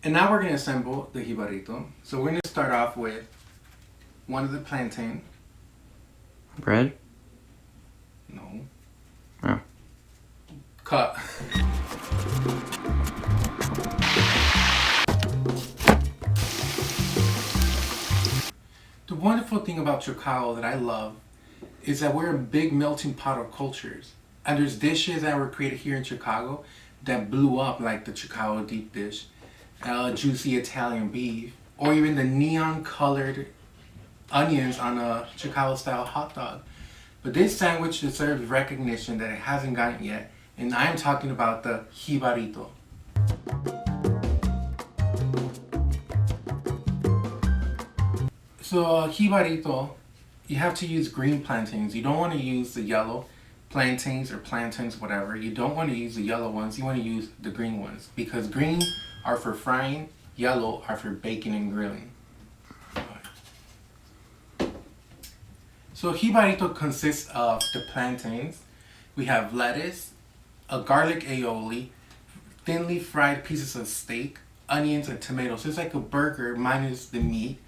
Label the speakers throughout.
Speaker 1: And now we're going to assemble the jibarito. So we're going to start off with one of the plantain.
Speaker 2: Bread?
Speaker 1: No.
Speaker 2: Oh.
Speaker 1: Cut. The wonderful thing about Chicago that I love is that we're a big melting pot of cultures. And there's dishes that were created here in Chicago that blew up, like the Chicago deep dish, juicy Italian beef, or even the neon colored onions on a Chicago style hot dog. But this sandwich deserves recognition that it hasn't gotten yet, and I am talking about the jibarito. So jibarito, you have to use green plantains. You don't want to use the yellow plantains or plantains, whatever. You don't want to use the yellow ones. You want to use the green ones because green are for frying, yellow are for baking and grilling. So jibarito consists of the plantains. We have lettuce, a garlic aioli, thinly fried pieces of steak, onions, and tomatoes. So it's like a burger minus the meat,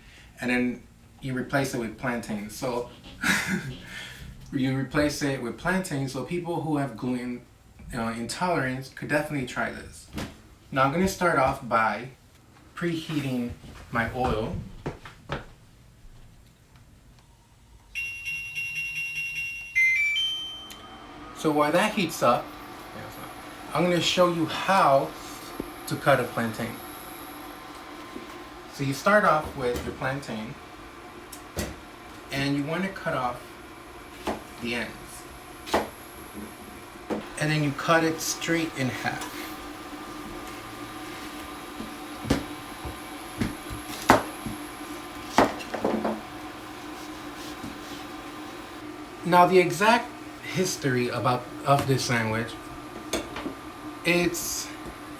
Speaker 1: and then you replace it with plantains. So you replace it with plantains. So people who have gluten intolerance could definitely try this. Now I'm going to start off by preheating my oil. So while that heats up, I'm going to show you how to cut a plantain. So you start off with your plantain, and you want to cut off the ends. And then you cut it straight in half. Now the exact history of this sandwich, it's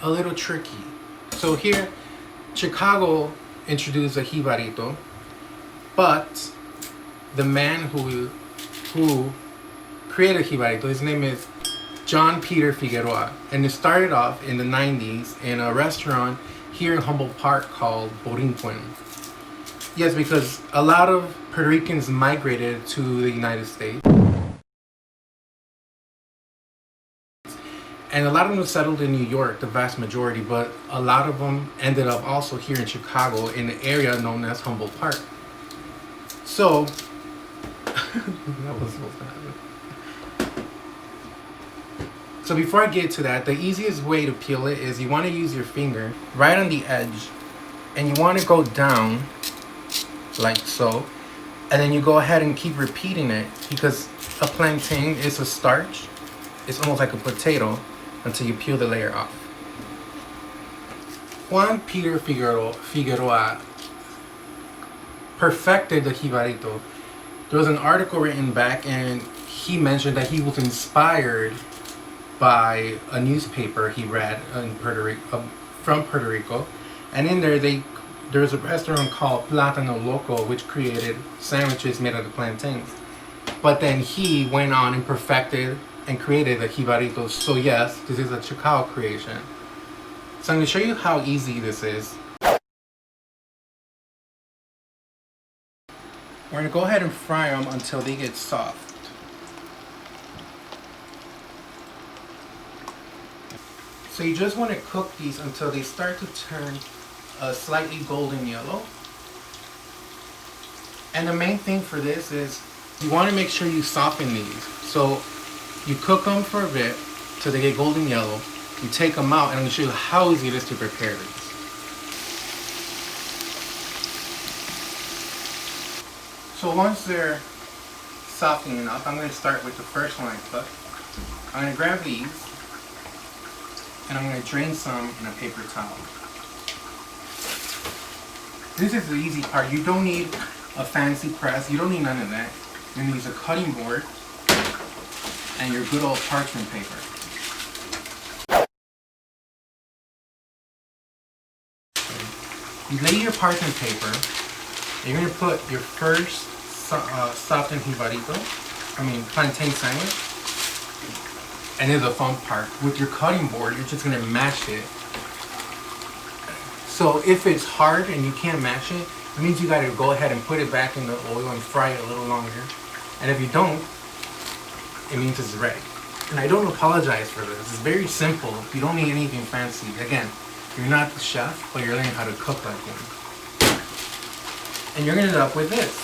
Speaker 1: a little tricky. So here, Chicago introduced a jibarito, but the man who created jibarito, his name is John Peter Figueroa, and it started off in the 90s in a restaurant here in Humboldt Park called Borinquen. Yes, because a lot of Puerto Ricans migrated to the United States. And a lot of them settled in New York, the vast majority, but a lot of them ended up also here in Chicago in the area known as Humboldt Park. So, that was supposed to happen. So before I get to that, the easiest way to peel it is you want to use your finger right on the edge, and you want to go down like so, and then you go ahead and keep repeating it because a plantain is a starch. It's almost like a potato until you peel the layer off. Juan Peter Figueroa perfected the jibarito. There was an article written back, and he mentioned that he was inspired by a newspaper he read in from Puerto Rico, and in there there's a restaurant called Plátano Loco which created sandwiches made out of plantains. But then he went on and perfected and created the jibarito. So yes, this is a Chicago creation. So I'm going to show you how easy this is. We're going to go ahead and fry them until they get soft. So you just want to cook these until they start to turn a slightly golden yellow. And the main thing for this is you want to make sure you soften these. So you cook them for a bit till they get golden yellow. You take them out, and I'm going to show you how easy it is to prepare these. So once they're softening enough, I'm going to start with the first one I cooked. I'm going to grab these, and I'm going to drain some in a paper towel. This is the easy part. You don't need a fancy press. You don't need none of that. You're going to use a cutting board and your good old parchment paper. You lay your parchment paper. You're going to put your first softened plantain sandwich. And here's the fun part. With your cutting board, you're just going to mash it So if it's hard and you can't mash it, it means you gotta go ahead and put it back in the oil and fry it a little longer. And if you don't, it means it's ready. And I don't apologize for this. It's very simple. You don't need anything fancy. Again, you're not the chef, but you're learning how to cook like one. And you're gonna end up with this.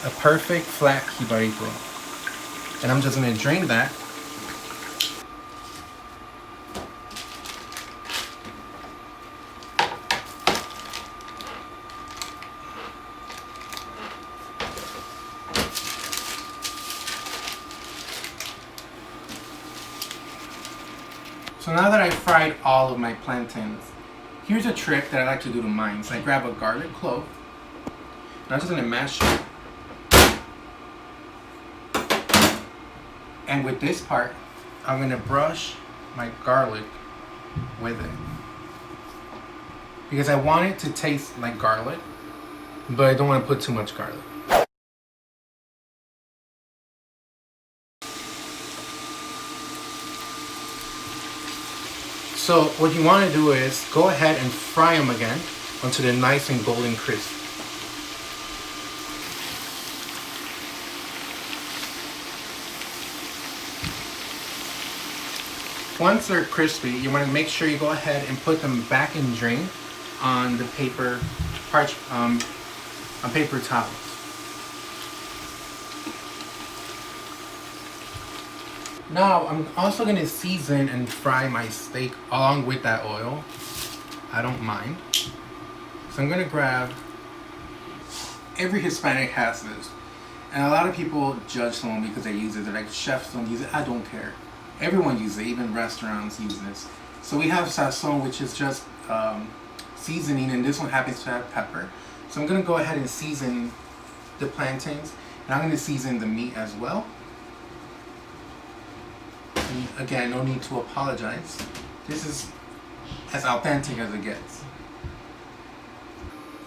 Speaker 1: A perfect flat jibarito. And I'm just gonna drain that. So now that I've fried all of my plantains, here's a trick that I like to do to mine. So I grab a garlic clove, and I'm just gonna mash it. And with this part, I'm gonna brush my garlic with it. Because I want it to taste like garlic, but I don't want to put too much garlic. So what you want to do is go ahead and fry them again until they're nice and golden crisp. Once they're crispy, you want to make sure you go ahead and put them back in drain on the paper towels. Now I'm also going to season and fry my steak along with that oil. I don't mind. So I'm going to grab, every Hispanic has this. And a lot of people judge someone because they use it. They're like, chefs don't use it. I don't care. Everyone uses it, even restaurants use this. So we have sazon, which is just seasoning, and this one happens to have pepper. So I'm gonna go ahead and season the plantains, and I'm gonna season the meat as well. And again, no need to apologize. This is as authentic as it gets.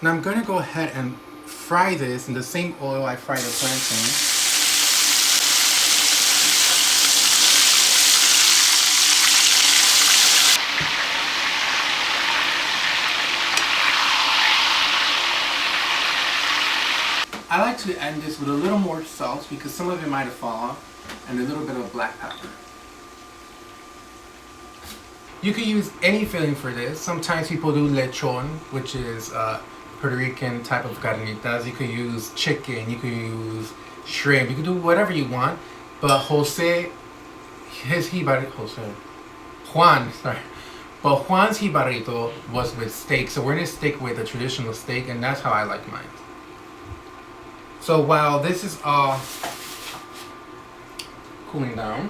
Speaker 1: Now I'm gonna go ahead and fry this in the same oil I fried the plantain. I like to end this with a little more salt because some of it might have fallen off, and a little bit of black pepper. You could use any filling for this. Sometimes people do lechon, which is Puerto Rican type of carnitas. You could use chicken, you could use shrimp, you could do whatever you want. But Juan's jibarito was with steak. So we're gonna stick with a traditional steak, and that's how I like mine. So while this is all cooling down,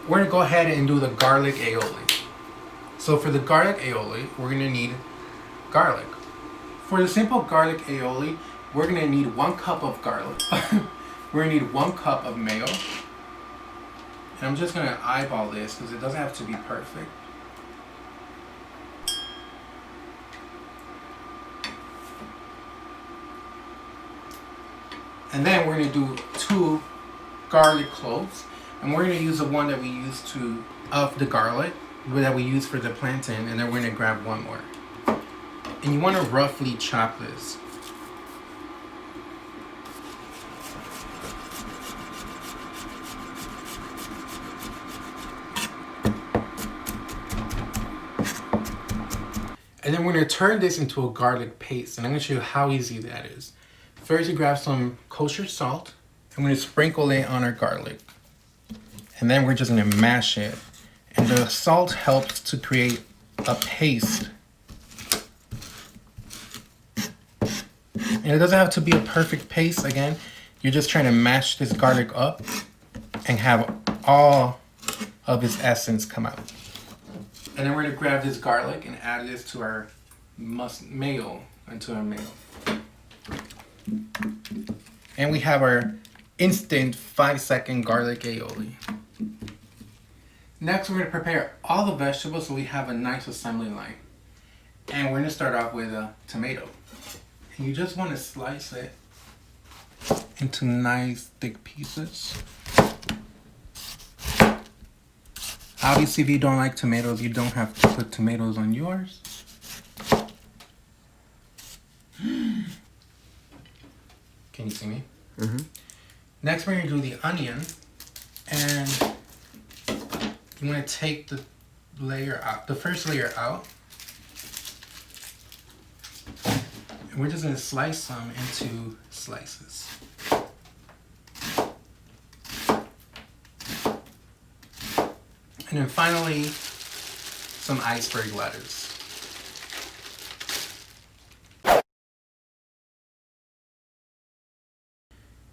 Speaker 1: we're gonna go ahead and do the garlic aioli. So for the garlic aioli, we're gonna need garlic. For the simple garlic aioli, we're gonna need 1 cup of garlic. We're gonna need 1 cup of mayo. And I'm just gonna eyeball this because it doesn't have to be perfect. And then we're gonna do 2 garlic cloves, and we're gonna use the one that we used of the garlic that we use for the plantain, and then we're gonna grab 1 more. And you want to roughly chop this. And then we're gonna turn this into a garlic paste, and I'm gonna show you how easy that is. First, you grab some kosher salt. I'm gonna sprinkle it on our garlic. And then we're just gonna mash it. And the salt helps to create a paste. And it doesn't have to be a perfect paste. Again, you're just trying to mash this garlic up and have all of its essence come out. And then we're gonna grab this garlic and add this to our mayo, And we have our instant 5-second garlic aioli. Next, we're gonna prepare all the vegetables so we have a nice assembly line. And we're gonna start off with a tomato. And you just wanna slice it into nice thick pieces. Obviously, if you don't like tomatoes, you don't have to put tomatoes on yours. Can you see me?
Speaker 2: Mm-hmm.
Speaker 1: Next, we're going to do the onion. And you want to take the layer out, the first layer out. And we're just going to slice some into slices. And then finally, some iceberg lettuce.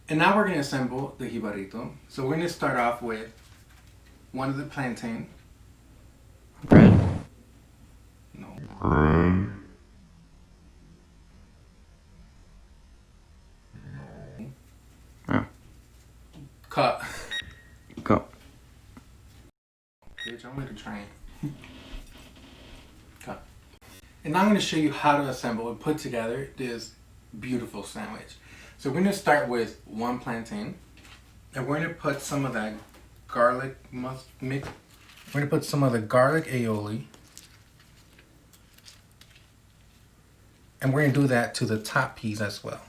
Speaker 1: And now we're going to assemble the jibarito. So we're going to start off with one of the plantain.
Speaker 2: Bread.
Speaker 1: No.
Speaker 2: Oh.
Speaker 1: Cut.
Speaker 2: Go.
Speaker 1: Bitch, I'm going to try it. Cut. And now I'm going to show you how to assemble and put together this beautiful sandwich. So we're going to start with one plantain. And we're going to put some of that garlic mix. We're going to put some of the garlic aioli. And we're going to do that to the top piece as well.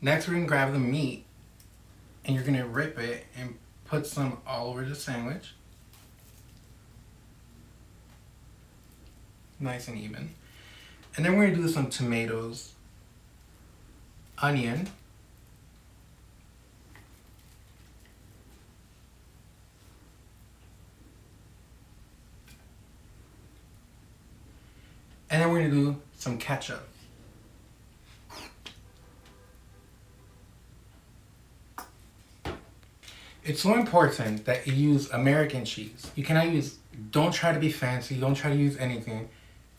Speaker 1: Next, we're going to grab the meat and you're going to rip it and put some all over the sandwich. Nice and even. And then we're going to do some tomatoes, onion, and then we're going to do some ketchup. It's so important that you use American cheese. You cannot use, don't try to be fancy, don't try to use anything.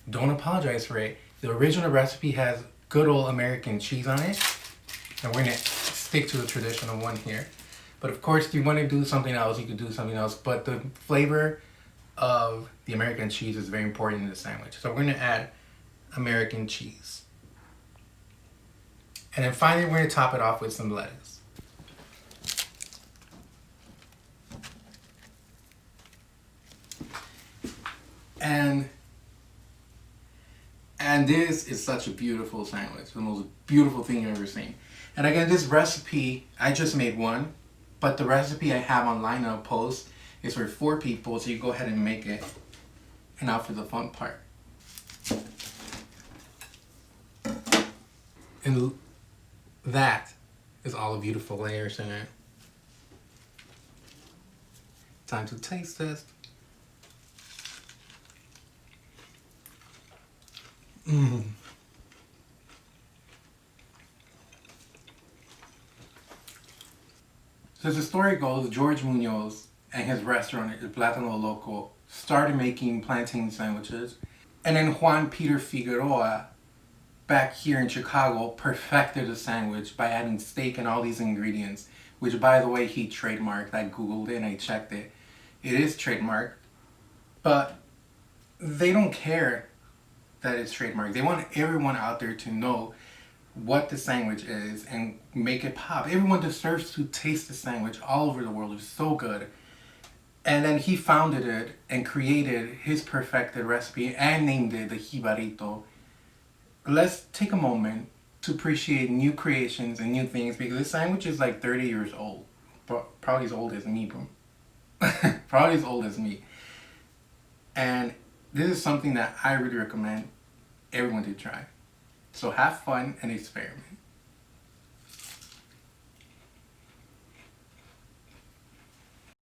Speaker 1: Don't apologize for it. The original recipe has good old American cheese on it. And we're gonna stick to the traditional one here. But of course, if you want to do something else, you could do something else. But the flavor of the American cheese is very important in the sandwich. So we're gonna add American cheese. And then finally, we're gonna top it off with some lettuce. And this is such a beautiful sandwich, the most beautiful thing you've ever seen. And again, this recipe, I just made one, but the recipe I have online I'll post is for 4 people, so you go ahead and make it. And now for the fun part. And that is all the beautiful layers in it. Time to taste test. So as the story goes, George Munoz and his restaurant, El Plátano Loco, started making plantain sandwiches. And then Juan Peter Figueroa, back here in Chicago, perfected the sandwich by adding steak and all these ingredients, which by the way, he trademarked. I Googled it and I checked it. It is trademarked, but they don't care that it's trademarked. They want everyone out there to know what the sandwich is and make it pop. Everyone deserves to taste the sandwich all over the world. It's so good. And then he founded it and created his perfected recipe and named it the Jibarito. Let's take a moment to appreciate new creations and new things, because this sandwich is like 30 years old. Probably as old as me, bro. Probably as old as me. And this is something that I really recommend everyone to try. So have fun and experiment.